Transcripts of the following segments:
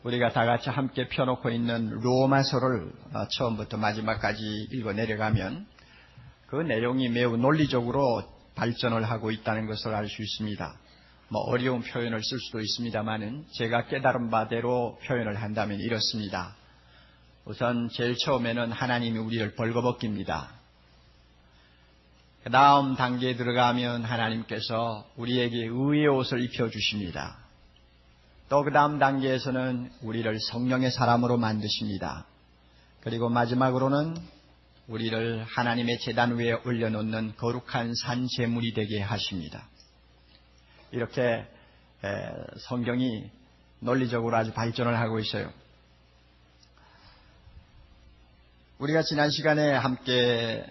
우리가 다 같이 함께 펴놓고 있는 로마서를 처음부터 마지막까지 읽어 내려가면 그 내용이 매우 논리적으로 발전을 하고 있다는 것을 알 수 있습니다. 어려운 표현을 쓸 수도 있습니다만은 제가 깨달은 바대로 표현을 한다면 이렇습니다. 우선 제일 처음에는 하나님이 우리를 벌거벗깁니다. 그 다음 단계에 들어가면 하나님께서 우리에게 의의 옷을 입혀주십니다. 또 그 다음 단계에서는 우리를 성령의 사람으로 만드십니다. 그리고 마지막으로는 우리를 하나님의 제단 위에 올려놓는 거룩한 산 제물이 되게 하십니다. 이렇게 성경이 논리적으로 아주 발전을 하고 있어요. 우리가 지난 시간에 함께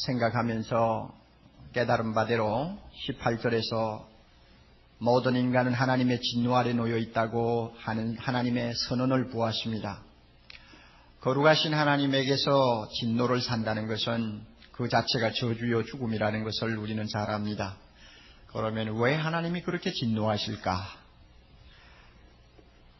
생각하면서 깨달은 바대로 18절에서 모든 인간은 하나님의 진노 아래 놓여 있다고 하는 하나님의 선언을 보았습니다. 거룩하신 하나님에게서 진노를 산다는 것은 그 자체가 저주요 죽음이라는 것을 우리는 잘 압니다. 그러면 왜 하나님이 그렇게 진노하실까?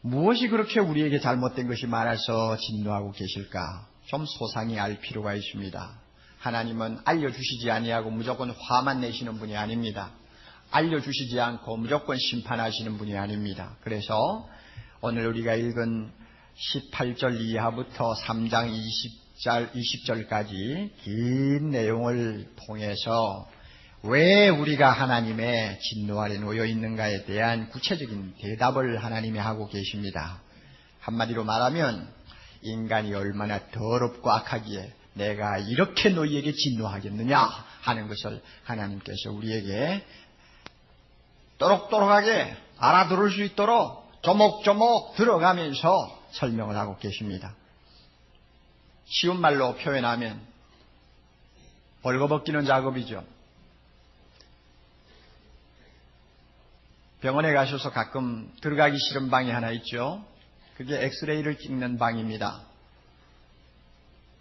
무엇이 그렇게 우리에게 잘못된 것이 많아서 진노하고 계실까? 좀 소상히 알 필요가 있습니다. 하나님은 알려주시지 아니하고 무조건 화만 내시는 분이 아닙니다. 알려주시지 않고 무조건 심판하시는 분이 아닙니다. 그래서 오늘 우리가 읽은 18절 이하부터 3장 20절까지 긴 내용을 통해서 왜 우리가 하나님의 진노 아래 놓여 있는가에 대한 구체적인 대답을 하나님이 하고 계십니다. 한마디로 말하면 인간이 얼마나 더럽고 악하기에 내가 이렇게 너희에게 진노하겠느냐 하는 것을 하나님께서 우리에게 또록또록하게 알아들을 수 있도록 조목조목 들어가면서 설명을 하고 계십니다. 쉬운 말로 표현하면 벌거벗기는 작업이죠. 병원에 가셔서 가끔 들어가기 싫은 방이 하나 있죠. 그게 엑스레이를 찍는 방입니다.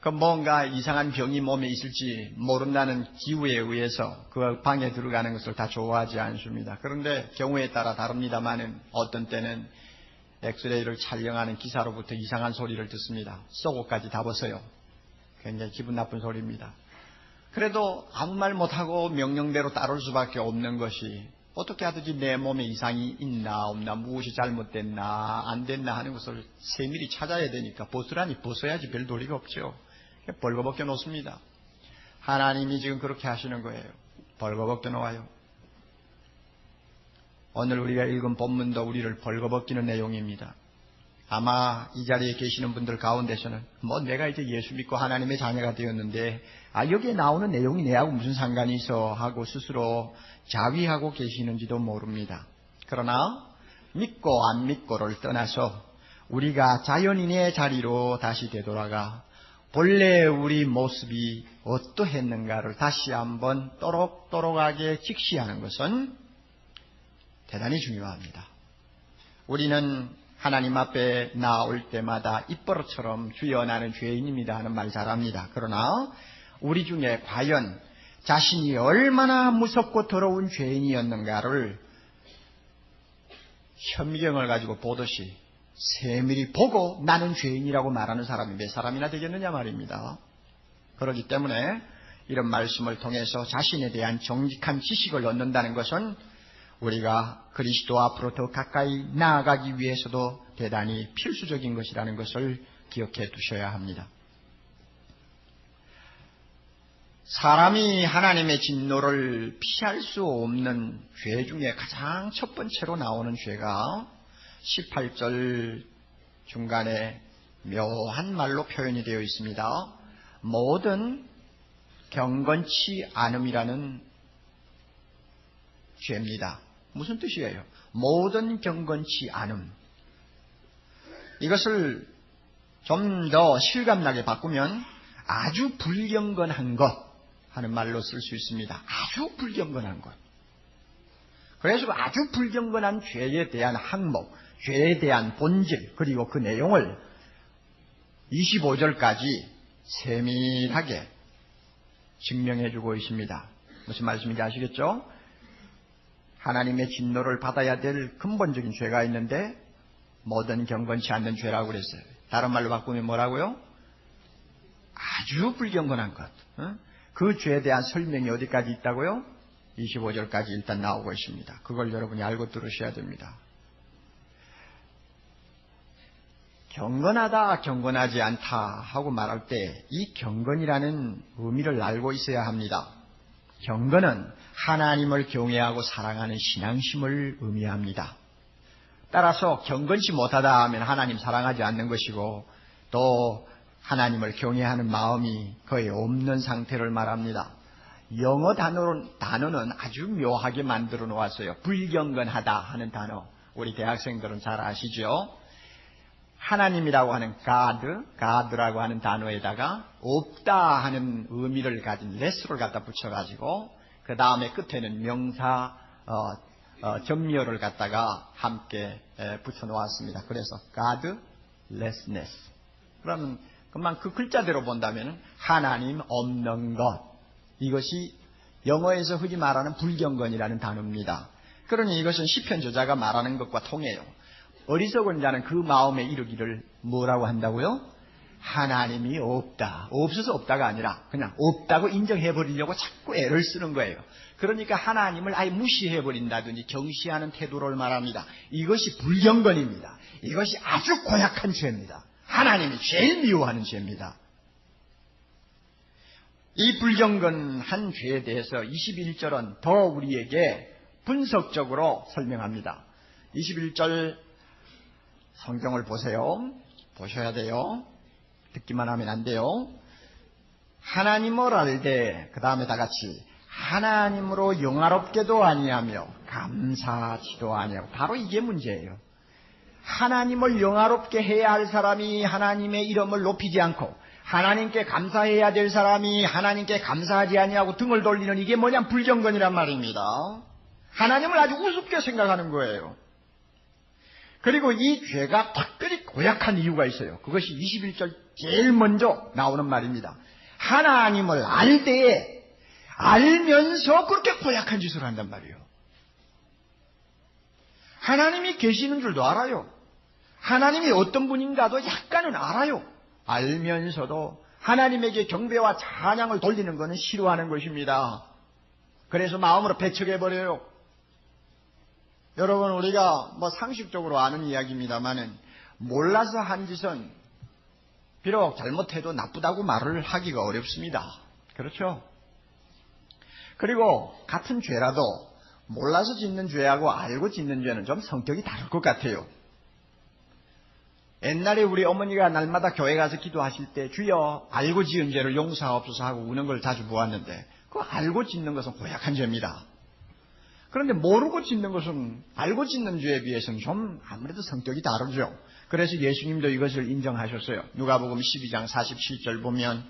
그 뭔가 이상한 병이 몸에 있을지 모른다는 기우에 의해서 그 방에 들어가는 것을 다 좋아하지 않습니다. 그런데 경우에 따라 다릅니다만은 어떤 때는 엑스레이를 촬영하는 기사로부터 이상한 소리를 듣습니다. 속옷까지 다 벗어요. 굉장히 기분 나쁜 소리입니다. 그래도 아무 말 못하고 명령대로 따를 수밖에 없는 것이 어떻게 하든지 내 몸에 이상이 있나 없나 무엇이 잘못됐나 안 됐나 하는 것을 세밀히 찾아야 되니까 벗으라니 벗어야지 별 도리가 없죠. 벌거벗겨 놓습니다. 하나님이 지금 그렇게 하시는 거예요. 벌거벗겨 놓아요. 오늘 우리가 읽은 본문도 우리를 벌거벗기는 내용입니다. 아마 이 자리에 계시는 분들 가운데서는 내가 이제 예수 믿고 하나님의 자녀가 되었는데 여기에 나오는 내용이 내하고 무슨 상관이 있어 하고 스스로 자위하고 계시는지도 모릅니다. 그러나 믿고 안 믿고를 떠나서 우리가 자연인의 자리로 다시 되돌아가 본래 우리 모습이 어떠했는가를 다시 한번 또록또록하게 직시하는 것은 대단히 중요합니다. 우리는 하나님 앞에 나올 때마다 입버릇처럼 주여 나는 죄인입니다 하는 말 잘합니다. 그러나 우리 중에 과연 자신이 얼마나 무섭고 더러운 죄인이었는가를 현미경을 가지고 보듯이 세밀히 보고 나는 죄인이라고 말하는 사람이 몇 사람이나 되겠느냐 말입니다. 그렇기 때문에 이런 말씀을 통해서 자신에 대한 정직한 지식을 얻는다는 것은 우리가 그리스도 앞으로 더 가까이 나아가기 위해서도 대단히 필수적인 것이라는 것을 기억해 두셔야 합니다. 사람이 하나님의 진노를 피할 수 없는 죄 중에 가장 첫 번째로 나오는 죄가 18절 중간에 묘한 말로 표현이 되어 있습니다. 모든 경건치 않음이라는 죄입니다. 무슨 뜻이에요? 모든 경건치 않음. 이것을 좀 더 실감나게 바꾸면 아주 불경건한 것 하는 말로 쓸 수 있습니다. 아주 불경건한 것. 그래서 아주 불경건한 죄에 대한 항목, 죄에 대한 본질, 그리고 그 내용을 25절까지 세밀하게 증명해 주고 있습니다. 무슨 말씀인지 아시겠죠? 하나님의 진노를 받아야 될 근본적인 죄가 있는데 모든 경건치 않는 죄라고 그랬어요. 다른 말로 바꾸면 뭐라고요? 아주 불경건한 것. 그 죄에 대한 설명이 어디까지 있다고요? 25절까지 일단 나오고 있습니다. 그걸 여러분이 알고 들으셔야 됩니다. 경건하다, 경건하지 않다 하고 말할 때 이 경건이라는 의미를 알고 있어야 합니다. 경건은 하나님을 경외하고 사랑하는 신앙심을 의미합니다. 따라서 경건치 못하다 하면 하나님 사랑하지 않는 것이고 또 하나님을 경외하는 마음이 거의 없는 상태를 말합니다. 영어 단어는 아주 묘하게 만들어 놓았어요. 불경건하다 하는 단어. 우리 대학생들은 잘 아시죠? 하나님이라고 하는 God라고 하는 단어에다가 없다 하는 의미를 가진 less를 갖다 붙여가지고 그 다음에 끝에는 명사 전미어를 갖다가 함께 붙여 놓았습니다. 그래서 Godlessness. 그러면 그만 그 글자대로 본다면 하나님 없는 것. 이것이 영어에서 흔히 말하는 불경건이라는 단어입니다. 그러니 이것은 시편 저자가 말하는 것과 통해요. 어리석은 자는 그 마음에 이르기를 뭐라고 한다고요? 하나님이 없다. 없어서 없다가 아니라 그냥 없다고 인정해버리려고 자꾸 애를 쓰는 거예요. 그러니까 하나님을 아예 무시해버린다든지 경시하는 태도를 말합니다. 이것이 불경건입니다. 이것이 아주 고약한 죄입니다. 하나님이 제일 미워하는 죄입니다. 이 불경건한 죄에 대해서 21절은 더 우리에게 분석적으로 설명합니다. 21절 성경을 보세요. 보셔야 돼요. 듣기만 하면 안 돼요. 하나님을 알되 그 다음에 다 같이 하나님으로 영화롭게도 아니하며 감사하지도 아니하고 바로 이게 문제예요. 하나님을 영화롭게 해야 할 사람이 하나님의 이름을 높이지 않고 하나님께 감사해야 될 사람이 하나님께 감사하지 아니하고 등을 돌리는 이게 뭐냐 불경건이란 말입니다. 하나님을 아주 우습게 생각하는 거예요. 그리고 이 죄가 특별히 고약한 이유가 있어요. 그것이 21절 제일 먼저 나오는 말입니다. 하나님을 알 때에 알면서 그렇게 고약한 짓을 한단 말이에요. 하나님이 계시는 줄도 알아요. 하나님이 어떤 분인가도 약간은 알아요. 알면서도 하나님에게 경배와 찬양을 돌리는 것은 싫어하는 것입니다. 그래서 마음으로 배척해버려요. 여러분 우리가 상식적으로 아는 이야기입니다만은 몰라서 한 짓은 비록 잘못해도 나쁘다고 말을 하기가 어렵습니다. 그렇죠? 그리고 같은 죄라도 몰라서 짓는 죄하고 알고 짓는 죄는 좀 성격이 다를 것 같아요. 옛날에 우리 어머니가 날마다 교회 가서 기도하실 때 주여 알고 지은 죄를 용서하옵소서 하고 우는 걸 자주 보았는데 그 알고 짓는 것은 고약한 죄입니다. 그런데 모르고 짓는 것은 알고 짓는 죄에 비해서는 좀 아무래도 성격이 다르죠. 그래서 예수님도 이것을 인정하셨어요. 누가복음 12장 47절 보면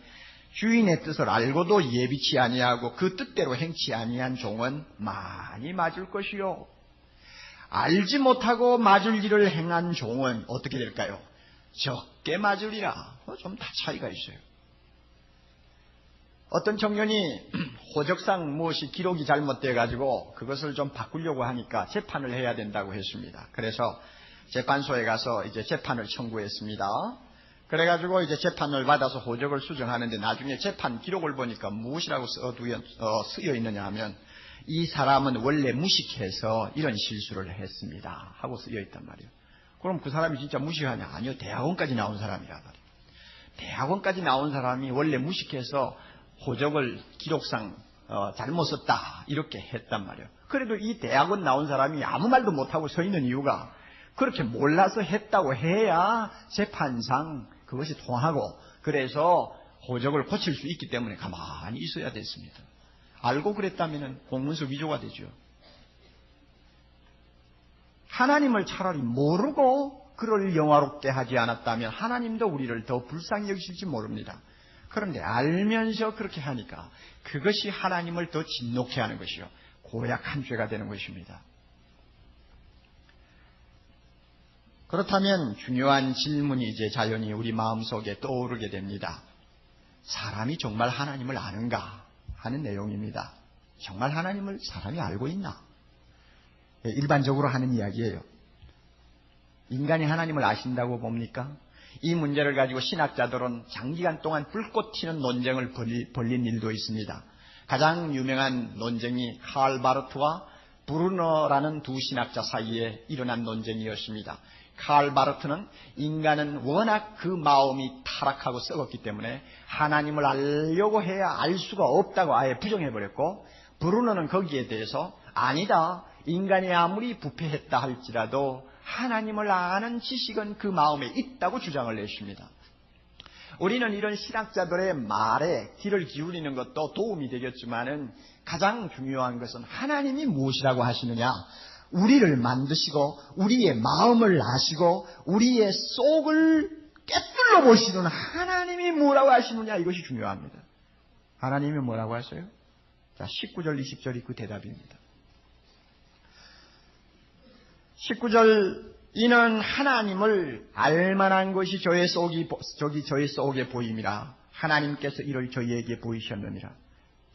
주인의 뜻을 알고도 예비치 아니하고 그 뜻대로 행치 아니한 종은 많이 맞을 것이요. 알지 못하고 맞을 일을 행한 종은 어떻게 될까요? 적게 맞으리라. 좀 다 차이가 있어요. 어떤 청년이 호적상 무엇이 기록이 잘못돼가지고 그것을 좀 바꾸려고 하니까 재판을 해야 된다고 했습니다. 그래서 재판소에 가서 이제 재판을 청구했습니다. 그래가지고 이제 재판을 받아서 호적을 수정하는데 나중에 재판 기록을 보니까 무엇이라고 쓰여 있느냐 하면 이 사람은 원래 무식해서 이런 실수를 했습니다 하고 쓰여 있단 말이에요. 그럼 그 사람이 진짜 무식하냐? 아니요, 대학원까지 나온 사람이라 말이에요. 대학원까지 나온 사람이 원래 무식해서 호적을 기록상 잘못 썼다 이렇게 했단 말이에요. 그래도 이 대학원 나온 사람이 아무 말도 못하고 서 있는 이유가 그렇게 몰라서 했다고 해야 재판상 그것이 통하고 그래서 호적을 고칠 수 있기 때문에 가만히 있어야 됐습니다. 알고 그랬다면 공문서 위조가 되죠. 하나님을 차라리 모르고 그를 영화롭게 하지 않았다면 하나님도 우리를 더 불쌍히 여기실지 모릅니다. 그런데 알면서 그렇게 하니까 그것이 하나님을 더 진노케 하는 것이요. 고약한 죄가 되는 것입니다. 그렇다면 중요한 질문이 이제 자연히 우리 마음속에 떠오르게 됩니다. 사람이 정말 하나님을 아는가 하는 내용입니다. 정말 하나님을 사람이 알고 있나? 일반적으로 하는 이야기예요. 인간이 하나님을 아신다고 봅니까? 이 문제를 가지고 신학자들은 장기간 동안 불꽃 튀는 논쟁을 벌린 일도 있습니다. 가장 유명한 논쟁이 칼 바르트와 브루너라는 두 신학자 사이에 일어난 논쟁이었습니다. 칼 바르트는 인간은 워낙 그 마음이 타락하고 썩었기 때문에 하나님을 알려고 해야 알 수가 없다고 아예 부정해버렸고, 브루너는 거기에 대해서 아니다, 인간이 아무리 부패했다 할지라도 하나님을 아는 지식은 그 마음에 있다고 주장을 했습니다. 우리는 이런 신학자들의 말에 귀를 기울이는 것도 도움이 되겠지만은 가장 중요한 것은 하나님이 무엇이라고 하시느냐, 우리를 만드시고 우리의 마음을 아시고 우리의 속을 깨뚫어 보시는 하나님이 뭐라고 하시느냐, 이것이 중요합니다. 하나님이 뭐라고 하세요? 자, 19절 20절이 그 대답입니다. 19절, 이는 하나님을 알만한 것이 저의 속에 보임이라. 하나님께서 이를 저희에게 보이셨느니라.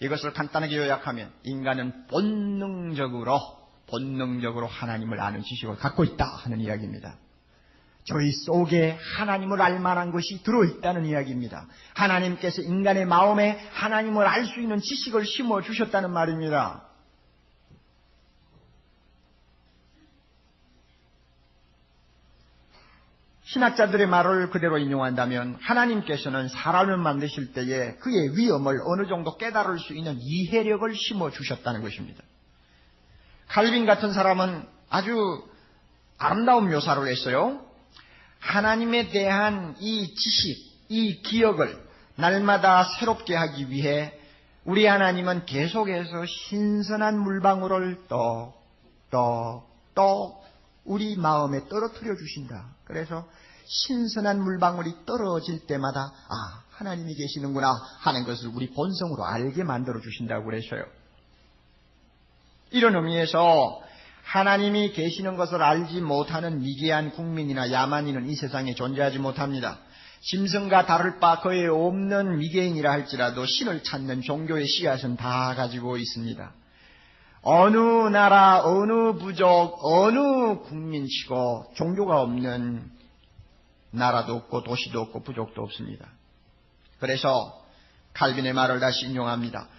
이것을 간단하게 요약하면 인간은 본능적으로 하나님을 아는 지식을 갖고 있다 하는 이야기입니다. 저희 속에 하나님을 알만한 것이 들어있다는 이야기입니다. 하나님께서 인간의 마음에 하나님을 알 수 있는 지식을 심어주셨다는 말입니다. 신학자들의 말을 그대로 인용한다면 하나님께서는 사람을 만드실 때에 그의 위엄을 어느 정도 깨달을 수 있는 이해력을 심어주셨다는 것입니다. 칼빈 같은 사람은 아주 아름다운 묘사를 했어요. 하나님에 대한 이 지식, 이 기억을 날마다 새롭게 하기 위해 우리 하나님은 계속해서 신선한 물방울을 또 우리 마음에 떨어뜨려 주신다. 그래서 신선한 물방울이 떨어질 때마다 하나님이 계시는구나 하는 것을 우리 본성으로 알게 만들어 주신다고 그랬어요. 이런 의미에서 하나님이 계시는 것을 알지 못하는 미개한 국민이나 야만인은 이 세상에 존재하지 못합니다. 짐승과 다를 바 거의 없는 미개인이라 할지라도 신을 찾는 종교의 씨앗은 다 가지고 있습니다. 어느 나라, 어느 부족, 어느 국민치고 종교가 없는 나라도 없고 도시도 없고 부족도 없습니다. 그래서 칼빈의 말을 다시 인용합니다.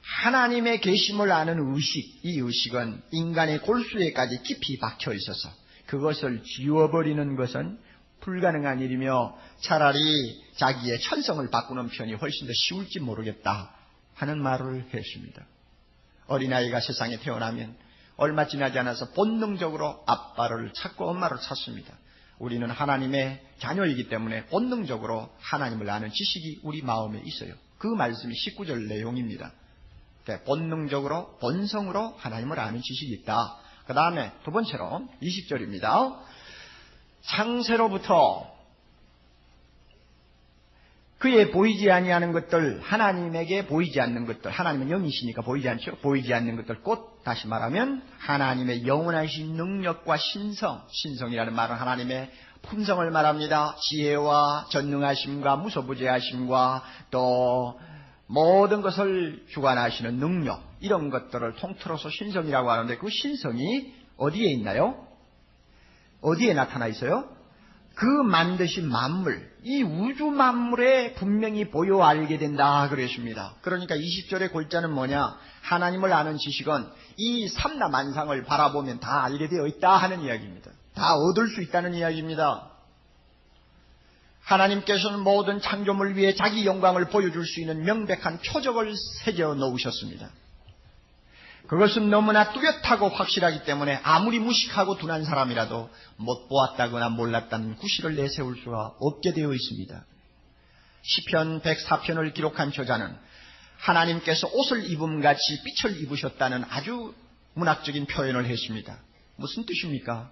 하나님의 계심을 아는 의식, 이 의식은 인간의 골수에까지 깊이 박혀 있어서 그것을 지워버리는 것은 불가능한 일이며 차라리 자기의 천성을 바꾸는 편이 훨씬 더 쉬울지 모르겠다 하는 말을 했습니다. 어린아이가 세상에 태어나면 얼마 지나지 않아서 본능적으로 아빠를 찾고 엄마를 찾습니다. 우리는 하나님의 자녀이기 때문에 본능적으로 하나님을 아는 지식이 우리 마음에 있어요. 그 말씀이 19절 내용입니다. 본능적으로, 본성으로 하나님을 아는 지식이 있다. 그 다음에 두 번째로 20절입니다. 창세로부터 그의 보이지 아니하는 것들, 하나님에게 보이지 않는 것들, 하나님은 영이시니까 보이지 않죠. 보이지 않는 것들, 곧 다시 말하면 하나님의 영원하신 능력과 신성이라는 말은 하나님의 품성을 말합니다. 지혜와 전능하심과 무소부재하심과 또 모든 것을 주관하시는 능력, 이런 것들을 통틀어서 신성이라고 하는데 그 신성이 어디에 있나요? 어디에 나타나 있어요? 그 만드신 만물, 이 우주 만물에 분명히 보여 알게 된다 그랬습니다. 그러니까 20절의 골자는 뭐냐? 하나님을 아는 지식은 이 삼라만상을 바라보면 다 알게 되어 있다 하는 이야기입니다. 다 얻을 수 있다는 이야기입니다. 하나님께서는 모든 창조물 위에 자기 영광을 보여줄 수 있는 명백한 표적을 새겨 놓으셨습니다. 그것은 너무나 뚜렷하고 확실하기 때문에 아무리 무식하고 둔한 사람이라도 못 보았다거나 몰랐다는 구실을 내세울 수가 없게 되어 있습니다. 시편 104편을 기록한 저자는 하나님께서 옷을 입음같이 빛을 입으셨다는 아주 문학적인 표현을 했습니다. 무슨 뜻입니까?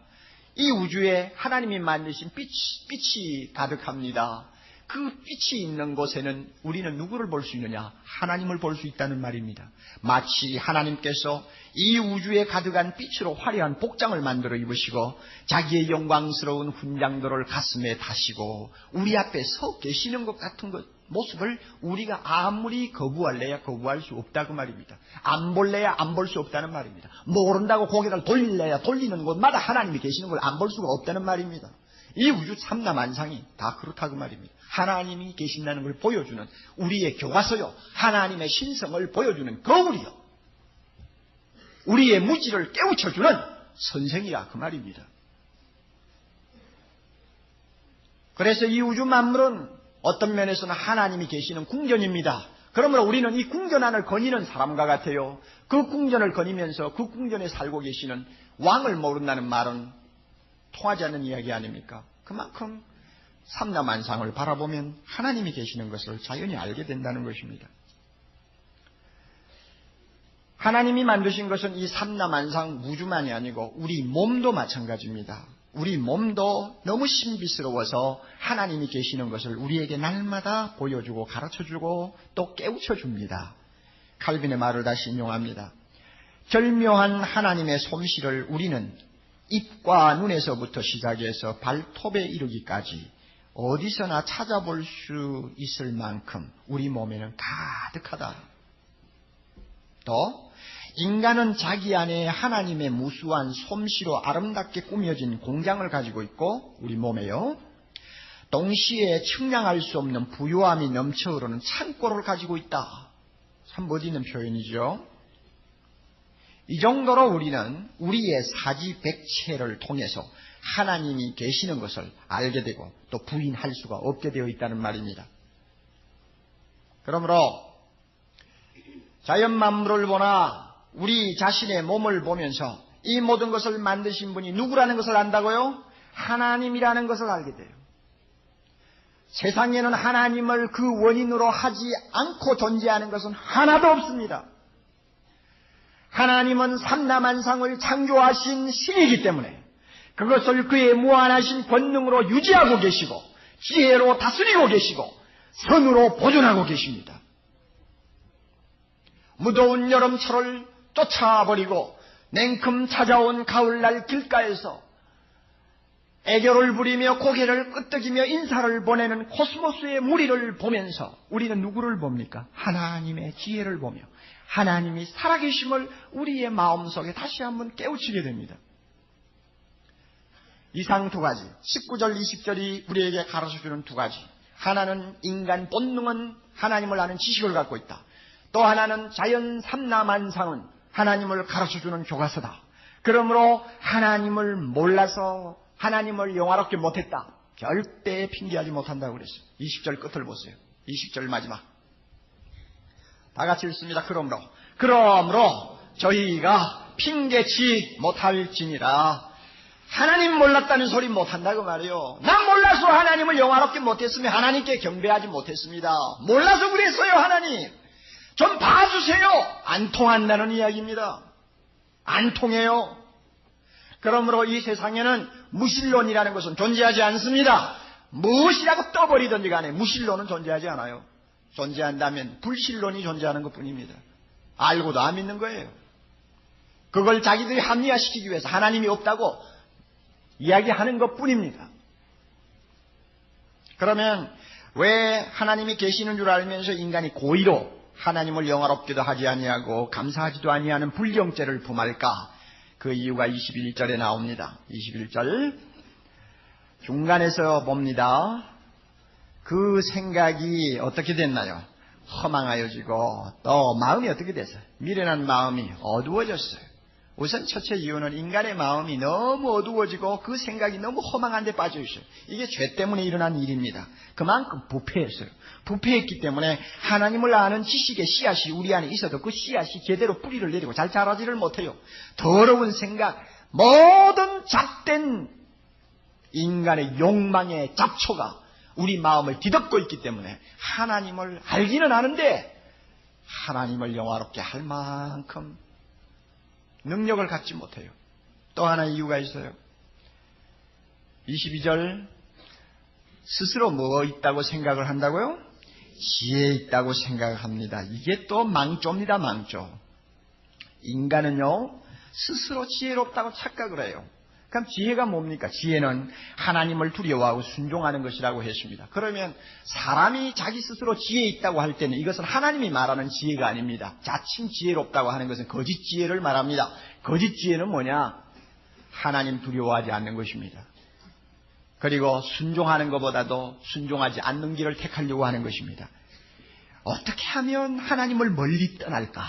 이 우주에 하나님이 만드신 빛이 가득합니다. 그 빛이 있는 곳에는 우리는 누구를 볼 수 있느냐? 하나님을 볼 수 있다는 말입니다. 마치 하나님께서 이 우주에 가득한 빛으로 화려한 복장을 만들어 입으시고 자기의 영광스러운 훈장들을 가슴에 다시고 우리 앞에 서 계시는 것 같은 모습을 우리가 아무리 거부할래야 거부할 수 없다고 말입니다. 안 볼래야 안 볼 수 없다는 말입니다. 모른다고 고개를 돌릴래야 돌리는 곳마다 하나님이 계시는 걸 안 볼 수가 없다는 말입니다. 이 우주 삼라만상이 다 그렇다고 말입니다. 하나님이 계신다는 걸 보여주는 우리의 교과서요, 하나님의 신성을 보여주는 거울이요, 우리의 무지를 깨우쳐주는 선생이라 그 말입니다. 그래서 이 우주 만물은 어떤 면에서는 하나님이 계시는 궁전입니다. 그러므로 우리는 이 궁전 안을 거니는 사람과 같아요. 그 궁전을 거니면서 그 궁전에 살고 계시는 왕을 모른다는 말은 통하지 않는 이야기 아닙니까? 그만큼 삼라만상을 바라보면 하나님이 계시는 것을 자연히 알게 된다는 것입니다. 하나님이 만드신 것은 이 삼라만상 우주만이 아니고 우리 몸도 마찬가지입니다. 우리 몸도 너무 신비스러워서 하나님이 계시는 것을 우리에게 날마다 보여주고 가르쳐주고 또 깨우쳐줍니다. 칼빈의 말을 다시 인용합니다. 절묘한 하나님의 솜씨를 우리는 입과 눈에서부터 시작해서 발톱에 이르기까지 어디서나 찾아볼 수 있을 만큼 우리 몸에는 가득하다. 또 인간은 자기 안에 하나님의 무수한 솜씨로 아름답게 꾸며진 공장을 가지고 있고 우리 몸에요, 동시에 측량할 수 없는 부유함이 넘쳐 흐르는 창고를 가지고 있다. 참 멋있는 표현이죠. 이 정도로 우리는 우리의 사지백체를 통해서 하나님이 계시는 것을 알게 되고 또 부인할 수가 없게 되어 있다는 말입니다. 그러므로 자연 만물을 보나 우리 자신의 몸을 보면서 이 모든 것을 만드신 분이 누구라는 것을 안다고요? 하나님이라는 것을 알게 돼요. 세상에는 하나님을 그 원인으로 하지 않고 존재하는 것은 하나도 없습니다. 하나님은 삼라만상을 창조하신 신이기 때문에 그것을 그의 무한하신 권능으로 유지하고 계시고 지혜로 다스리고 계시고 선으로 보존하고 계십니다. 무더운 여름철을 쫓아버리고 냉큼 찾아온 가을날 길가에서 애교를 부리며 고개를 끄덕이며 인사를 보내는 코스모스의 무리를 보면서 우리는 누구를 봅니까? 하나님의 지혜를 보며 하나님이 살아계심을 우리의 마음속에 다시 한번 깨우치게 됩니다. 이상 두 가지, 19절, 20절이 우리에게 가르쳐주는 두 가지. 하나는 인간 본능은 하나님을 아는 지식을 갖고 있다. 또 하나는 자연 삼라만상은 하나님을 가르쳐주는 교과서다. 그러므로 하나님을 몰라서 하나님을 영화롭게 못했다. 절대 핑계하지 못한다고 그랬어요. 20절 끝을 보세요. 20절 마지막. 다 같이 읽습니다. 그러므로 저희가 핑계치 못할지니라. 하나님 몰랐다는 소리 못한다고 말이에요. 난 몰라서 하나님을 영화롭게 못했으면 하나님께 경배하지 못했습니다. 몰라서 그랬어요. 하나님 좀 봐주세요. 안 통한다는 이야기입니다. 안 통해요. 그러므로 이 세상에는 무신론이라는 것은 존재하지 않습니다. 무엇이라고 떠버리든지 간에 무신론은 존재하지 않아요. 존재한다면 불신론이 존재하는 것뿐입니다. 알고도 안 믿는 거예요. 그걸 자기들이 합리화시키기 위해서 하나님이 없다고 이야기하는 것뿐입니다. 그러면 왜 하나님이 계시는 줄 알면서 인간이 고의로 하나님을 영화롭게도 하지 아니하고 감사하지도 아니하는 불경죄를 품할까? 그 이유가 21절에 나옵니다. 21절 중간에서 봅니다. 그 생각이 어떻게 됐나요? 허망하여지고 또 마음이 어떻게 됐어요? 미련한 마음이 어두워졌어요. 우선 첫째 이유는 인간의 마음이 너무 어두워지고 그 생각이 너무 허망한 데 빠져 있어요. 이게 죄 때문에 일어난 일입니다. 그만큼 부패했어요. 부패했기 때문에 하나님을 아는 지식의 씨앗이 우리 안에 있어도 그 씨앗이 제대로 뿌리를 내리고 잘 자라지를 못해요. 더러운 생각, 모든 잣된 인간의 욕망의 잡초가 우리 마음을 뒤덮고 있기 때문에 하나님을 알기는 아는데 하나님을 영화롭게 할 만큼 능력을 갖지 못해요. 또 하나 이유가 있어요. 22절 스스로 뭐 있다고 생각을 한다고요? 지혜 있다고 생각합니다. 이게 또 망조입니다. 망조. 인간은요 스스로 지혜롭다고 착각을 해요. 그럼 지혜가 뭡니까? 지혜는 하나님을 두려워하고 순종하는 것이라고 했습니다. 그러면 사람이 자기 스스로 지혜 있다고 할 때는 이것은 하나님이 말하는 지혜가 아닙니다. 자칭 지혜롭다고 하는 것은 거짓 지혜를 말합니다. 거짓 지혜는 뭐냐? 하나님 두려워하지 않는 것입니다. 그리고 순종하는 것보다도 순종하지 않는 길을 택하려고 하는 것입니다. 어떻게 하면 하나님을 멀리 떠날까?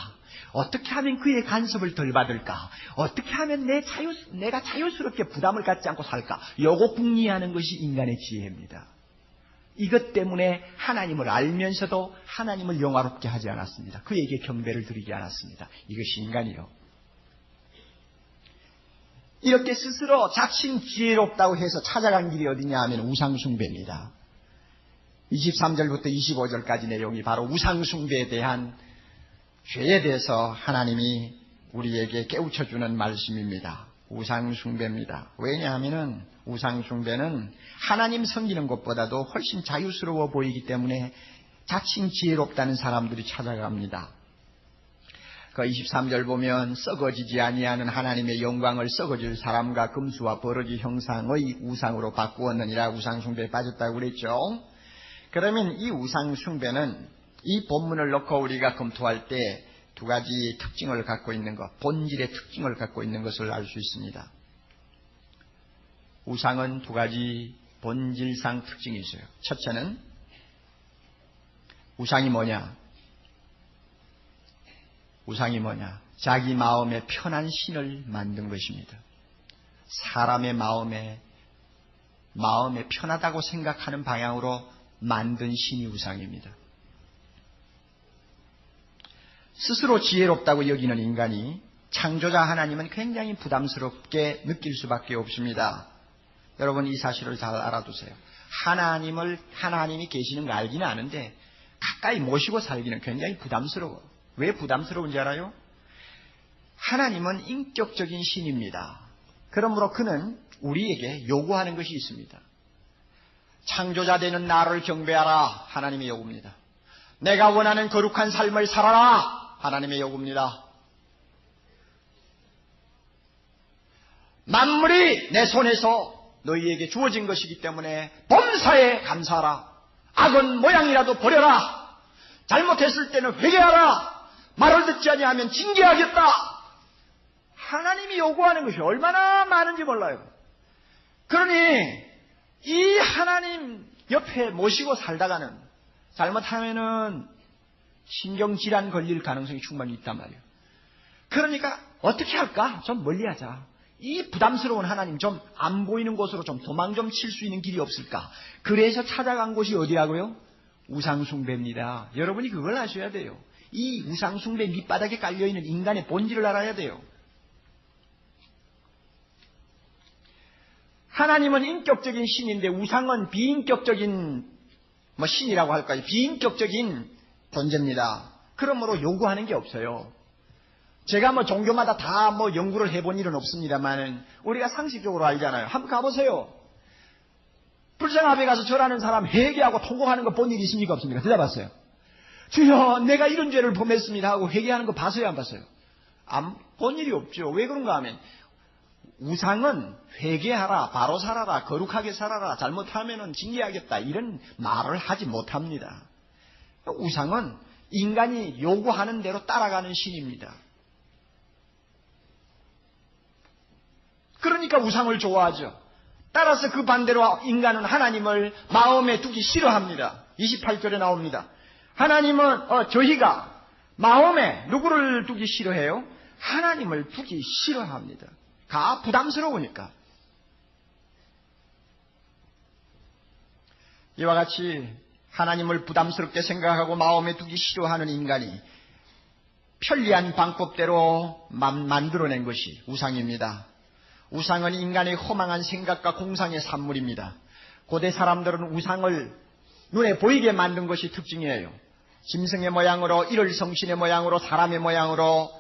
어떻게 하면 그의 간섭을 덜 받을까? 어떻게 하면 내가 자유스럽게 부담을 갖지 않고 살까? 요거 궁리하는 것이 인간의 지혜입니다. 이것 때문에 하나님을 알면서도 하나님을 영화롭게 하지 않았습니다. 그에게 경배를 드리지 않았습니다. 이것이 인간이요. 이렇게 스스로 자칭 지혜롭다고 해서 찾아간 길이 어디냐 하면 우상숭배입니다. 23절부터 25절까지 내용이 바로 우상숭배에 대한 죄에 대해서 하나님이 우리에게 깨우쳐주는 말씀입니다. 우상숭배입니다. 왜냐하면 우상숭배는 하나님 섬기는 것보다도 훨씬 자유스러워 보이기 때문에 자칭 지혜롭다는 사람들이 찾아갑니다. 그 23절 보면 썩어지지 아니하는 하나님의 영광을 썩어질 사람과 금수와 버러지 형상의 우상으로 바꾸었느니라. 우상숭배에 빠졌다고 그랬죠. 그러면 이 우상숭배는 이 본문을 놓고 우리가 검토할 때 두 가지 특징을 갖고 있는 것, 본질의 특징을 갖고 있는 것을 알 수 있습니다. 우상은 두 가지 본질상 특징이 있어요. 첫째는 우상이 뭐냐? 우상이 뭐냐? 자기 마음에 편한 신을 만든 것입니다. 사람의 마음에 편하다고 생각하는 방향으로 만든 신이 우상입니다. 스스로 지혜롭다고 여기는 인간이 창조자 하나님은 굉장히 부담스럽게 느낄 수밖에 없습니다. 여러분 이 사실을 잘 알아두세요. 하나님이 계시는 거 알기는 아는데 가까이 모시고 살기는 굉장히 부담스러워. 왜 부담스러운지 알아요? 하나님은 인격적인 신입니다. 그러므로 그는 우리에게 요구하는 것이 있습니다. 창조자 되는 나를 경배하라. 하나님의 요구입니다. 내가 원하는 거룩한 삶을 살아라. 하나님의 요구입니다. 만물이 내 손에서 너희에게 주어진 것이기 때문에 범사에 감사하라. 악은 모양이라도 버려라. 잘못했을 때는 회개하라. 말을 듣지 아니하면 징계하겠다. 하나님이 요구하는 것이 얼마나 많은지 몰라요. 그러니 이 하나님 옆에 모시고 살다가는 잘못하면은 신경질환 걸릴 가능성이 충분히 있단 말이에요. 그러니까 어떻게 할까? 좀 멀리하자. 이 부담스러운 하나님 좀 안 보이는 곳으로 좀 도망 좀 칠 수 있는 길이 없을까? 그래서 찾아간 곳이 어디라고요? 우상숭배입니다. 여러분이 그걸 아셔야 돼요. 이 우상숭배 밑바닥에 깔려있는 인간의 본질을 알아야 돼요. 하나님은 인격적인 신인데 우상은 비인격적인 신이라고 할까요? 비인격적인 존재입니다. 그러므로 요구하는 게 없어요. 제가 종교마다 다 연구를 해본 일은 없습니다만 우리가 상식적으로 알잖아요. 한번 가보세요. 불생합에 가서 절하는 사람 회개하고 통곡하는 거 본 일 있습니까? 없습니까? 들어봤어요. 주여 내가 이런 죄를 범했습니다 하고 회개하는 거 봤어요? 안 봤어요? 안 본 일이 없죠. 왜 그런가 하면 우상은 회개하라, 바로 살아라, 거룩하게 살아라, 잘못하면은 징계하겠다 이런 말을 하지 못합니다. 우상은 인간이 요구하는 대로 따라가는 신입니다. 그러니까 우상을 좋아하죠. 따라서 그 반대로 인간은 하나님을 마음에 두기 싫어합니다. 28절에 나옵니다. 하나님은 저희가 마음에 누구를 두기 싫어해요? 하나님을 두기 싫어합니다. 부담스러우니까. 이와 같이 하나님을 부담스럽게 생각하고 마음에 두기 싫어하는 인간이 편리한 방법대로 만들어낸 것이 우상입니다. 우상은 인간의 허망한 생각과 공상의 산물입니다. 고대 사람들은 우상을 눈에 보이게 만든 것이 특징이에요. 짐승의 모양으로, 일월성신의 모양으로, 사람의 모양으로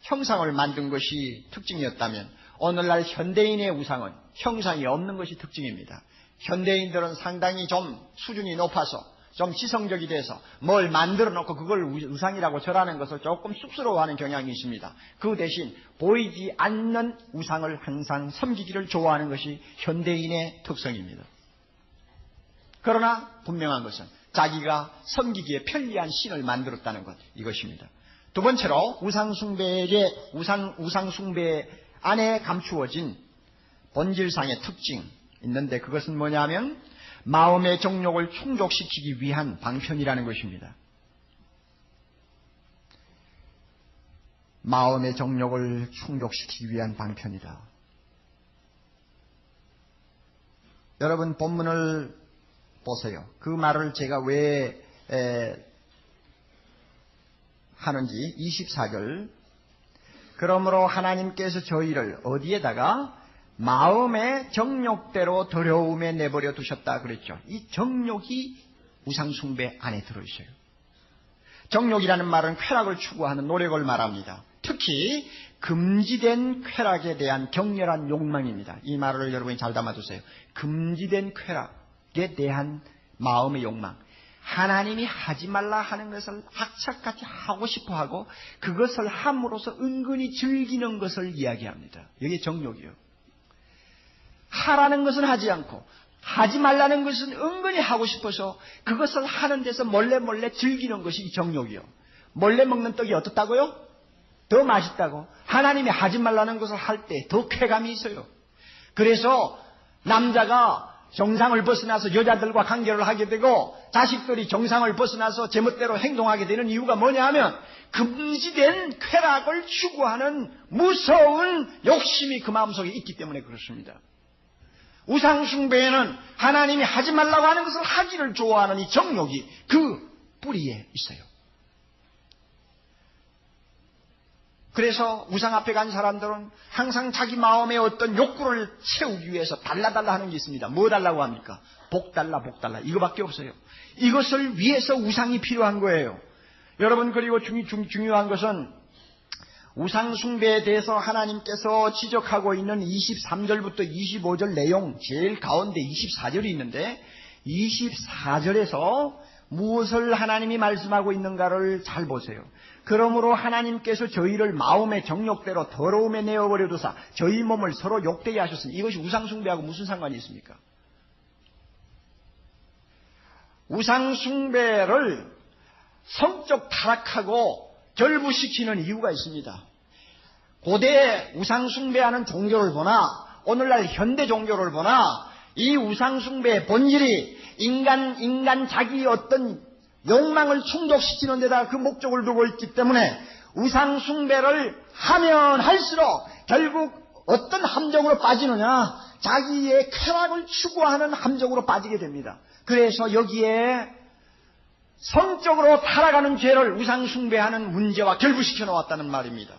형상을 만든 것이 특징이었다면 오늘날 현대인의 우상은 형상이 없는 것이 특징입니다. 현대인들은 상당히 좀 수준이 높아서 좀 지성적이 돼서 뭘 만들어 놓고 그걸 우상이라고 절하는 것을 조금 쑥스러워하는 경향이 있습니다. 그 대신 보이지 않는 우상을 항상 섬기기를 좋아하는 것이 현대인의 특성입니다. 그러나 분명한 것은 자기가 섬기기에 편리한 신을 만들었다는 것, 이것입니다. 두 번째로 우상숭배 안에 감추어진 본질상의 특징 있는데, 그것은 뭐냐면 마음의 정욕을 충족시키기 위한 방편이라는 것입니다. 마음의 정욕을 충족시키기 위한 방편이다. 여러분 본문을 보세요. 그 말을 제가 왜 하는지 24절. 그러므로 하나님께서 저희를 어디에다가 마음의 정욕대로 더러움에 내버려 두셨다 그랬죠. 이 정욕이 우상숭배 안에 들어있어요. 정욕이라는 말은 쾌락을 추구하는 노력을 말합니다. 특히 금지된 쾌락에 대한 격렬한 욕망입니다. 이 말을 여러분이 잘 담아두세요. 금지된 쾌락에 대한 마음의 욕망. 하나님이 하지 말라 하는 것을 악착같이 하고 싶어하고 그것을 함으로써 은근히 즐기는 것을 이야기합니다. 이게 정욕이요. 하라는 것은 하지 않고 하지 말라는 것은 은근히 하고 싶어서 그것을 하는 데서 몰래 즐기는 것이 정욕이요. 몰래 먹는 떡이 어떻다고요? 더 맛있다고. 하나님이 하지 말라는 것을 할 때 더 쾌감이 있어요. 그래서 남자가 정상을 벗어나서 여자들과 관계를 하게 되고 자식들이 정상을 벗어나서 제멋대로 행동하게 되는 이유가 뭐냐 하면 금지된 쾌락을 추구하는 무서운 욕심이 그 마음속에 있기 때문에 그렇습니다. 우상숭배에는 하나님이 하지 말라고 하는 것을 하기를 좋아하는 이 정욕이 그 뿌리에 있어요. 그래서 우상 앞에 간 사람들은 항상 자기 마음의 어떤 욕구를 채우기 위해서 달라 하는 게 있습니다. 뭐 달라고 합니까? 복 달라 이거밖에 없어요. 이것을 위해서 우상이 필요한 거예요. 여러분, 그리고 중요한 것은 우상숭배에 대해서 하나님께서 지적하고 있는 23절부터 25절 내용, 제일 가운데 24절이 있는데 24절에서 무엇을 하나님이 말씀하고 있는가를 잘 보세요. 그러므로 하나님께서 저희를 마음의 정욕대로 더러움에 내어버려 두사 저희 몸을 서로 욕되게 하셨으니, 이것이 우상숭배하고 무슨 상관이 있습니까? 우상숭배를 성적 타락하고 결부시키는 이유가 있습니다. 고대 우상숭배하는 종교를 보나 오늘날 현대 종교를 보나 이 우상숭배의 본질이 인간 자기의 어떤 욕망을 충족시키는 데다가 그 목적을 두고 있기 때문에 우상숭배를 하면 할수록 결국 어떤 함정으로 빠지느냐, 자기의 쾌락을 추구하는 함정으로 빠지게 됩니다. 그래서 여기에 성적으로 타락하는 죄를 우상숭배하는 문제와 결부시켜 놓았다는 말입니다.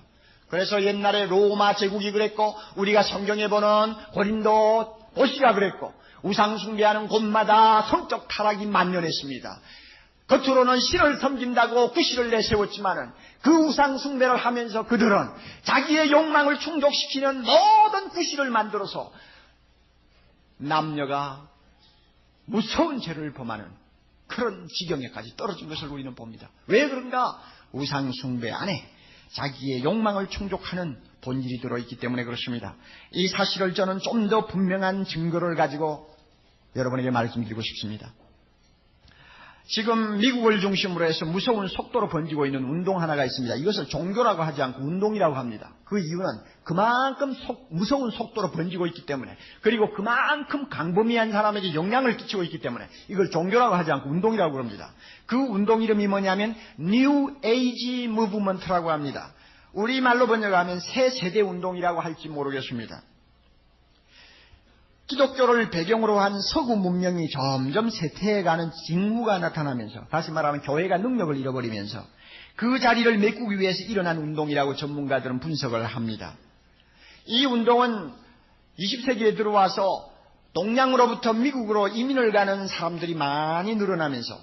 그래서 옛날에 로마 제국이 그랬고 우리가 성경에 보는 고린도 도시가 그랬고 우상숭배하는 곳마다 성적 타락이 만연했습니다. 겉으로는 신을 섬긴다고 구실을 내세웠지만은 그 우상숭배를 하면서 그들은 자기의 욕망을 충족시키는 모든 구실을 만들어서 남녀가 무서운 죄를 범하는 그런 지경에까지 떨어진 것을 우리는 봅니다. 왜 그런가? 우상숭배 안에 자기의 욕망을 충족하는 본질이 들어있기 때문에 그렇습니다. 이 사실을 저는 좀 더 분명한 증거를 가지고 여러분에게 말씀드리고 싶습니다. 지금 미국을 중심으로 해서 무서운 속도로 번지고 있는 운동 하나가 있습니다. 이것을 종교라고 하지 않고 운동이라고 합니다. 그 이유는 그만큼 무서운 속도로 번지고 있기 때문에, 그리고 그만큼 강범위한 사람에게 영향을 끼치고 있기 때문에 이걸 종교라고 하지 않고 운동이라고 합니다. 그 운동 이름이 뭐냐면 New Age Movement라고 합니다. 우리말로 번역하면 새 세대 운동이라고 할지 모르겠습니다. 기독교를 배경으로 한 서구 문명이 점점 쇠퇴해가는 징후가 나타나면서, 다시 말하면 교회가 능력을 잃어버리면서 그 자리를 메꾸기 위해서 일어난 운동이라고 전문가들은 분석을 합니다. 이 운동은 20세기에 들어와서 동양으로부터 미국으로 이민을 가는 사람들이 많이 늘어나면서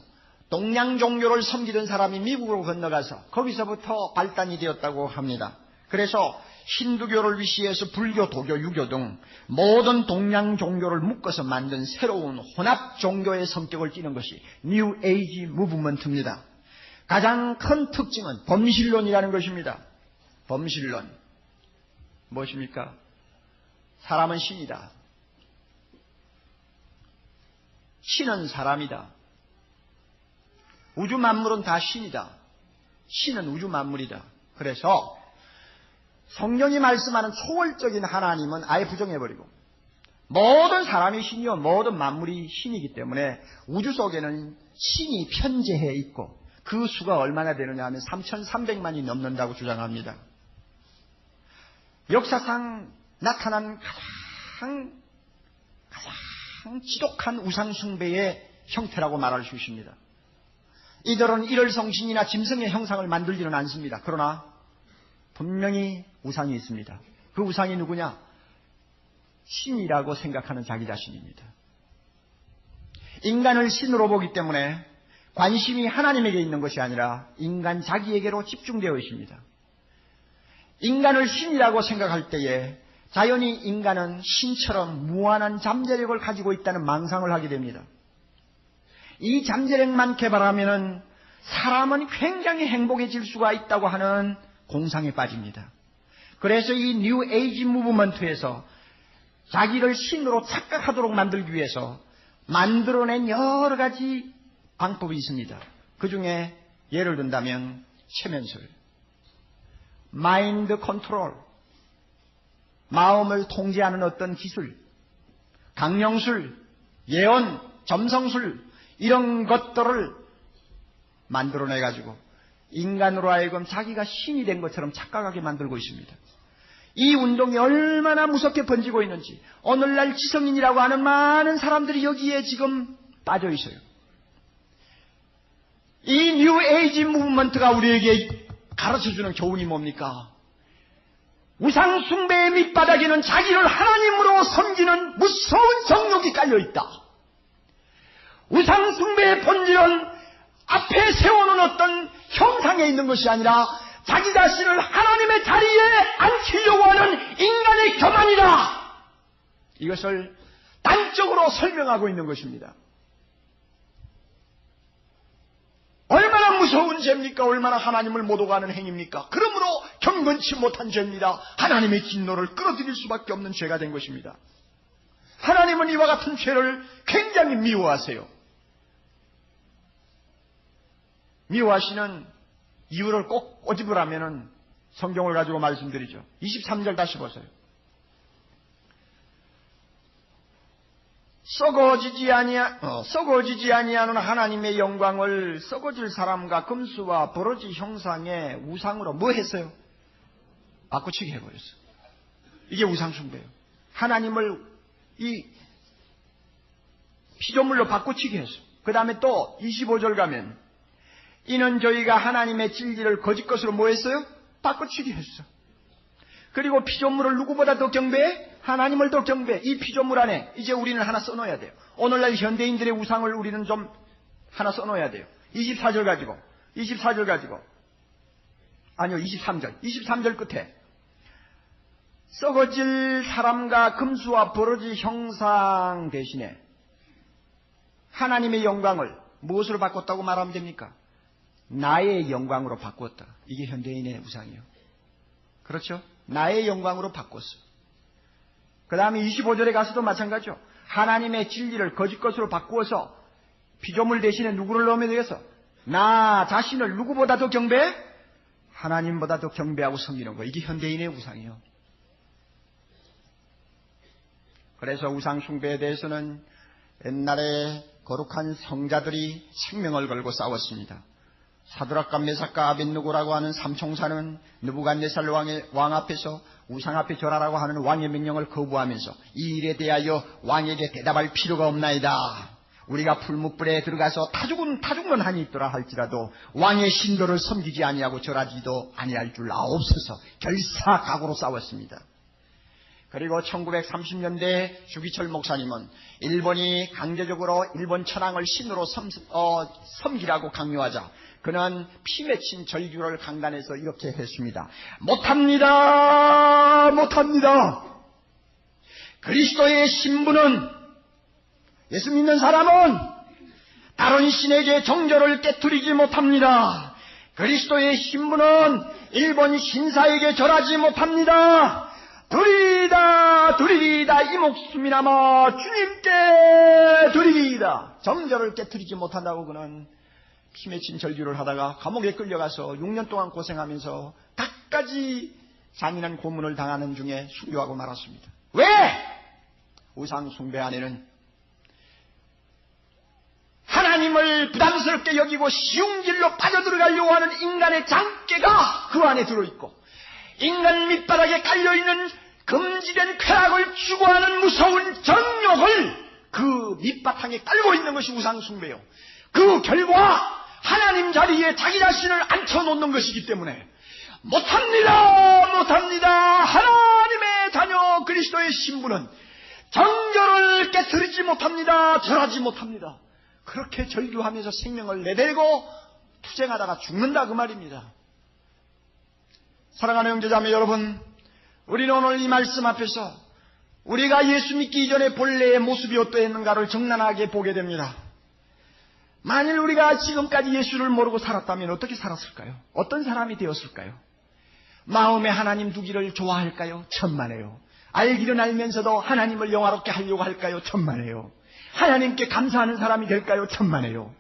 동양 종교를 섬기던 사람이 미국으로 건너가서 거기서부터 발단이 되었다고 합니다. 그래서 힌두교를 위시해서 불교, 도교, 유교 등 모든 동양 종교를 묶어서 만든 새로운 혼합 종교의 성격을 띠는 것이 뉴 에이지 무브먼트입니다. 가장 큰 특징은 범실론이라는 것입니다. 범실론. 무엇입니까? 사람은 신이다. 신은 사람이다. 우주 만물은 다 신이다. 신은 우주 만물이다. 그래서 성경이 말씀하는 초월적인 하나님은 아예 부정해버리고 모든 사람이 신이요 모든 만물이 신이기 때문에 우주 속에는 신이 편재해 있고 그 수가 얼마나 되느냐 하면 3,300만이 넘는다고 주장합니다. 역사상 나타난 가장 지독한 우상숭배의 형태라고 말할 수 있습니다. 이들은 일월성신이나 짐승의 형상을 만들지는 않습니다. 그러나 분명히 우상이 있습니다. 그 우상이 누구냐? 신이라고 생각하는 자기 자신입니다. 인간을 신으로 보기 때문에 관심이 하나님에게 있는 것이 아니라 인간 자기에게로 집중되어 있습니다. 인간을 신이라고 생각할 때에 자연히 인간은 신처럼 무한한 잠재력을 가지고 있다는 망상을 하게 됩니다. 이 잠재력만 개발하면은 사람은 굉장히 행복해질 수가 있다고 하는 공상에 빠집니다. 그래서 이 뉴 에이지 무브먼트에서 자기를 신으로 착각하도록 만들기 위해서 만들어낸 여러 가지 방법이 있습니다. 그 중에 예를 든다면 최면술, 마인드 컨트롤, 마음을 통제하는 어떤 기술, 강령술, 예언, 점성술 이런 것들을 만들어내가지고 인간으로 하여금 자기가 신이 된 것처럼 착각하게 만들고 있습니다. 이 운동이 얼마나 무섭게 번지고 있는지 오늘날 지성인이라고 하는 많은 사람들이 여기에 지금 빠져 있어요. 이 뉴 에이지 무브먼트가 우리에게 가르쳐주는 교훈이 뭡니까? 우상 숭배의 밑바닥에는 자기를 하나님으로 섬기는 무서운 정욕이 깔려있다. 우상 숭배의 본질은 앞에 세워놓은 어떤 형상에 있는 것이 아니라 자기 자신을 하나님의 자리에 앉히려고 하는 인간의 교만이다. 이것을 단적으로 설명하고 있는 것입니다. 얼마나 무서운 죄입니까? 얼마나 하나님을 못 오가는 행위입니까? 그러므로 경건치 못한 죄입니다. 하나님의 진노를 끌어들일 수밖에 없는 죄가 된 것입니다. 하나님은 이와 같은 죄를 굉장히 미워하세요. 미워하시는 이유를 꼭 꼬집으라면 성경을 가지고 말씀드리죠. 23절 다시 보세요. 썩어지지 아니하는 하나님의 영광을 썩어질 사람과 금수와 버러지 형상의 우상으로 뭐 했어요? 바꾸치기 해버렸어요. 이게 우상숭배예요. 하나님을 이 피조물로 바꾸치기 했어요. 그 다음에 또 25절 가면 이는 저희가 하나님의 진리를 거짓 것으로 뭐 했어요? 바꾸치기 했어. 그리고 피조물을 누구보다 더 경배해? 하나님을 더 경배해. 이 피조물 안에 이제 우리는 하나 써놓아야 돼요. 오늘날 현대인들의 우상을 우리는 좀 하나 써놓아야 돼요. 24절 가지고 아니요 23절 끝에 썩어질 사람과 금수와 버러지 형상 대신에 하나님의 영광을 무엇으로 바꿨다고 말하면 됩니까? 나의 영광으로 바꾸었다. 이게 현대인의 우상이에요. 그렇죠? 나의 영광으로 바꿨어. 그 다음에 25절에 가서도 마찬가지죠. 하나님의 진리를 거짓 것으로 바꾸어서 피조물 대신에 누구를 넣으면 되겠어? 나 자신을 누구보다 더 경배해? 하나님보다 더 경배하고 섬기는 거. 이게 현대인의 우상이에요. 그래서 우상 숭배에 대해서는 옛날에 거룩한 성자들이 생명을 걸고 싸웠습니다. 사드락과 메삭과 아벳느고라고 하는 삼총사는 느부갓네살 왕 앞에서 우상 앞에 절하라고 하는 왕의 명령을 거부하면서 이 일에 대하여 왕에게 대답할 필요가 없나이다. 우리가 풀무불에 들어가서 타죽은 한이 있더라 할지라도 왕의 신도를 섬기지 아니하고 절하지도 아니할 줄 아옵소서 결사각오로 싸웠습니다. 그리고 1930년대 주기철 목사님은 일본이 강제적으로 일본 천황을 신으로 섬기라고 강요하자 그는 피 맺힌 절규를 강단에서 이렇게 했습니다. 못합니다. 못합니다. 그리스도의 신부는, 예수 믿는 사람은 다른 신에게 정절을 깨뜨리지 못합니다. 그리스도의 신부는 일본 신사에게 절하지 못합니다. 드리리다 드리리다 이 목숨이나마 주님께 드리리다. 정절을 깨뜨리지 못한다고 그는 피 맺힌 절규를 하다가 감옥에 끌려가서 6년 동안 고생하면서 갖가지 잔인한 고문을 당하는 중에 순교하고 말았습니다. 왜? 우상 숭배 안에는 하나님을 부담스럽게 여기고 쉬운 길로 빠져들어가려고 하는 인간의 장깨가 그 안에 들어있고, 인간 밑바닥에 깔려있는 금지된 쾌락을 추구하는 무서운 정욕을 그 밑바탕에 깔고 있는 것이 우상 숭배요. 그 결과 하나님 자리에 자기 자신을 앉혀놓는 것이기 때문에 못합니다. 못합니다. 하나님의 자녀 그리스도의 신부는 정절을 깨뜨리지 못합니다. 절하지 못합니다. 그렇게 절규하면서 생명을 내대고 투쟁하다가 죽는다 그 말입니다. 사랑하는 형제자매 여러분, 우리는 오늘 이 말씀 앞에서 우리가 예수 믿기 이전에 본래의 모습이 어떠했는가를 적나라하게 보게 됩니다. 만일 우리가 지금까지 예수를 모르고 살았다면 어떻게 살았을까요? 어떤 사람이 되었을까요? 마음에 하나님 두기를 좋아할까요? 천만에요. 알기는 알면서도 하나님을 영화롭게 하려고 할까요? 천만에요. 하나님께 감사하는 사람이 될까요? 천만에요.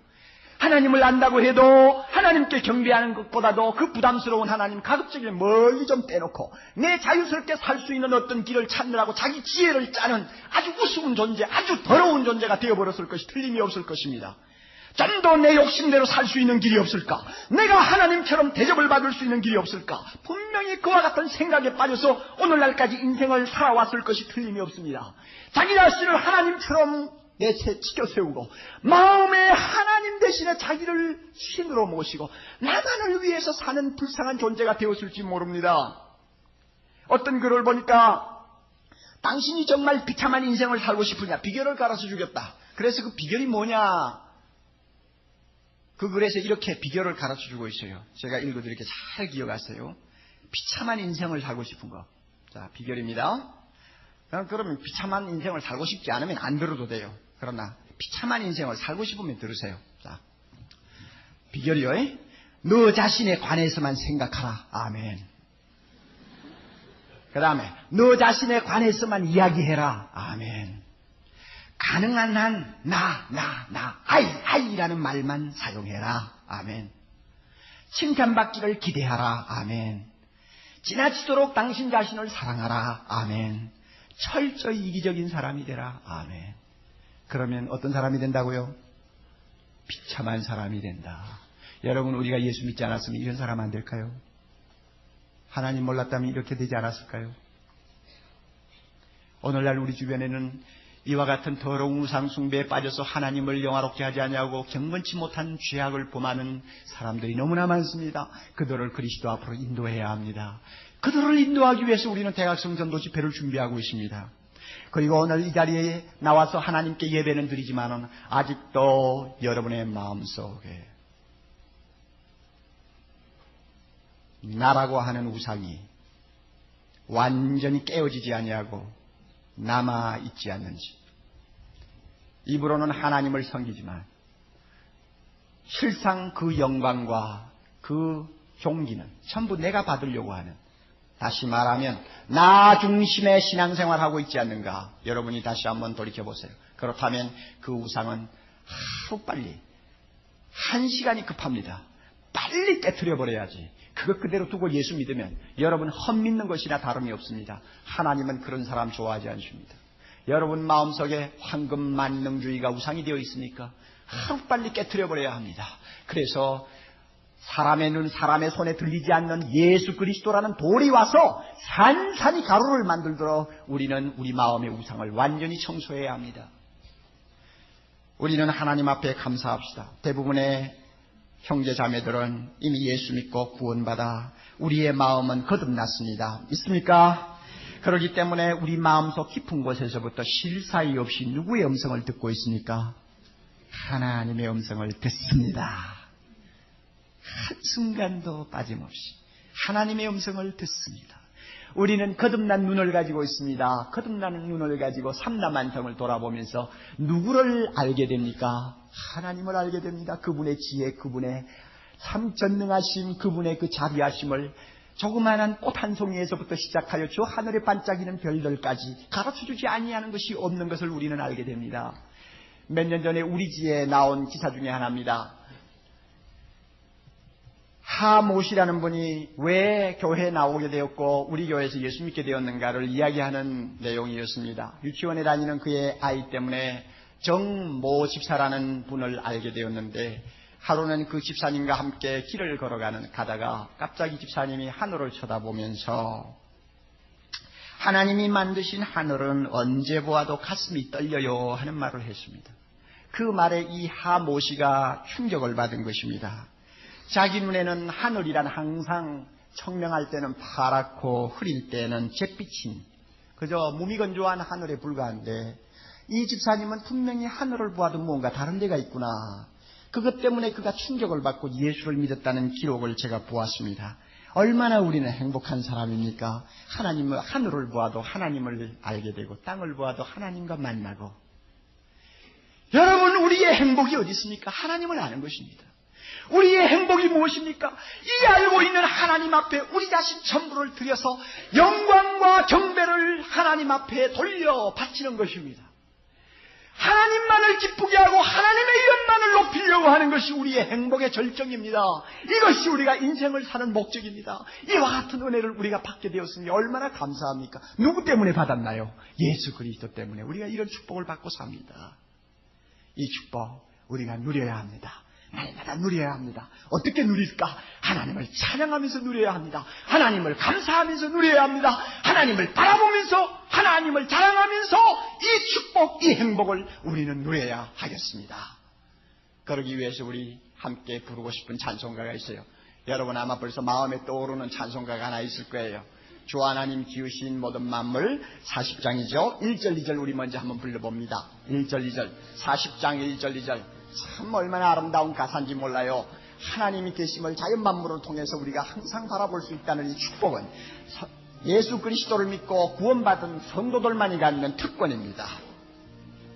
하나님을 안다고 해도 하나님께 경배하는 것보다도 그 부담스러운 하나님 가급적이면 멀리 좀 빼놓고 내 자유스럽게 살 수 있는 어떤 길을 찾느라고 자기 지혜를 짜는 아주 우스운 존재, 아주 더러운 존재가 되어버렸을 것이 틀림이 없을 것입니다. 좀 더 내 욕심대로 살 수 있는 길이 없을까? 내가 하나님처럼 대접을 받을 수 있는 길이 없을까? 분명히 그와 같은 생각에 빠져서 오늘날까지 인생을 살아왔을 것이 틀림이 없습니다. 자기 자신을 하나님처럼 치켜 세우고 마음에 하나님 대신에 자기를 신으로 모시고 나만을 위해서 사는 불쌍한 존재가 되었을지 모릅니다. 어떤 글을 보니까 당신이 정말 비참한 인생을 살고 싶으냐? 비결을 가르쳐 주겠다. 그래서 그 비결이 뭐냐? 그 글에서 이렇게 비결을 가르쳐 주고 있어요. 제가 읽어드릴게 잘 기억하세요. 비참한 인생을 살고 싶은 거. 자, 비결입니다. 그러면 비참한 인생을 살고 싶지 않으면 안 들어도 돼요. 그러나 비참한 인생을 살고 싶으면 들으세요. 자, 비결이요. 너 자신에 관해서만 생각하라. 아멘. 그 다음에 너 자신에 관해서만 이야기해라. 아멘. 가능한 한 나, 아이라는 말만 사용해라. 아멘. 칭찬받기를 기대하라. 아멘. 지나치도록 당신 자신을 사랑하라. 아멘. 철저히 이기적인 사람이 되라. 아멘. 그러면 어떤 사람이 된다고요? 비참한 사람이 된다. 여러분, 우리가 예수 믿지 않았으면 이런 사람 안 될까요? 하나님 몰랐다면 이렇게 되지 않았을까요? 오늘날 우리 주변에는 이와 같은 더러운 우상 숭배에 빠져서 하나님을 영화롭게 하지 않냐고 경건치 못한 죄악을 범하는 사람들이 너무나 많습니다. 그들을 그리스도 앞으로 인도해야 합니다. 그들을 인도하기 위해서 우리는 대학성 전도 집회를 준비하고 있습니다. 그리고 오늘 이 자리에 나와서 하나님께 예배는 드리지만은 아직도 여러분의 마음속에 나라고 하는 우상이 완전히 깨어지지 아니하고 남아 있지 않는지, 입으로는 하나님을 섬기지만 실상 그 영광과 그 존귀는 전부 내가 받으려고 하는, 다시 말하면 나 중심의 신앙생활하고 있지 않는가? 여러분이 다시 한번 돌이켜보세요. 그렇다면 그 우상은 하루빨리, 1시간이 급합니다. 빨리 깨트려버려야지. 그것 그대로 두고 예수 믿으면 여러분 헛믿는 것이나 다름이 없습니다. 하나님은 그런 사람 좋아하지 않습니다. 여러분 마음속에 황금 만능주의가 우상이 되어 있으니까 하루빨리 깨트려버려야 합니다. 그래서 사람의 눈, 사람의 손에 들리지 않는 예수 그리스도라는 돌이 와서 산산이 가루를 만들도록 우리는 우리 마음의 우상을 완전히 청소해야 합니다. 우리는 하나님 앞에 감사합시다. 대부분의 형제 자매들은 이미 예수 믿고 구원받아 우리의 마음은 거듭났습니다. 믿습니까? 그렇기 때문에 우리 마음속 깊은 곳에서부터 쉴 사이 없이 누구의 음성을 듣고 있습니까? 하나님의 음성을 듣습니다. 한순간도 빠짐없이 하나님의 음성을 듣습니다. 우리는 거듭난 눈을 가지고 있습니다. 거듭난 눈을 가지고 삼라만성을 돌아보면서 누구를 알게 됩니까? 하나님을 알게 됩니다. 그분의 지혜, 그분의 참 전능하심, 그분의 그 자비하심을 조그마한 꽃 한 송이에서부터 시작하여 저 하늘에 반짝이는 별들까지 가르쳐주지 아니하는 것이 없는 것을 우리는 알게 됩니다. 몇 년 전에 우리 지에 나온 기사 중에 하나입니다. 하못이라는 분이 왜 교회에 나오게 되었고 우리 교회에서 예수 믿게 되었는가를 이야기하는 내용이었습니다. 유치원에 다니는 그의 아이 때문에 정모 집사라는 분을 알게 되었는데 하루는 그 집사님과 함께 길을 가다가 갑자기 집사님이 하늘을 쳐다보면서 하나님이 만드신 하늘은 언제 보아도 가슴이 떨려요 하는 말을 했습니다. 그 말에 이 하모시가 충격을 받은 것입니다. 자기 눈에는 하늘이란 항상 청명할 때는 파랗고 흐릴 때는 잿빛인 그저 무미건조한 하늘에 불과한데 이 집사님은 분명히 하늘을 보아도 뭔가 다른 데가 있구나. 그것 때문에 그가 충격을 받고 예수를 믿었다는 기록을 제가 보았습니다. 얼마나 우리는 행복한 사람입니까? 하늘을 보아도 하나님을 알게 되고 땅을 보아도 하나님과 만나고. 여러분, 우리의 행복이 어디 있습니까? 하나님을 아는 것입니다. 우리의 행복이 무엇입니까? 이 알고 있는 하나님 앞에 우리 자신 전부를 들여서 영광과 경배를 하나님 앞에 돌려 바치는 것입니다. 하나님만을 기쁘게 하고 하나님의 이름만을 높이려고 하는 것이 우리의 행복의 절정입니다. 이것이 우리가 인생을 사는 목적입니다. 이와 같은 은혜를 우리가 받게 되었으니 얼마나 감사합니까? 누구 때문에 받았나요? 예수 그리스도 때문에 우리가 이런 축복을 받고 삽니다. 이 축복 우리가 누려야 합니다. 날마다 누려야 합니다. 어떻게 누릴까? 하나님을 찬양하면서 누려야 합니다. 하나님을 감사하면서 누려야 합니다. 하나님을 바라보면서 하나님을 자랑하면서 이 축복, 이 행복을 우리는 누려야 하겠습니다. 그러기 위해서 우리 함께 부르고 싶은 찬송가가 있어요. 여러분 아마 벌써 마음에 떠오르는 찬송가가 하나 있을 거예요. 주 하나님 지으신 모든 만물 40장이죠. 1절 2절 우리 먼저 한번 불러봅니다. 1절 2절 40장 1절 2절 참 얼마나 아름다운 가사인지 몰라요. 하나님이 계심을 자연 만물을 통해서 우리가 항상 바라볼 수 있다는 이 축복은 예수 그리스도를 믿고 구원받은 성도들만이 갖는 특권입니다.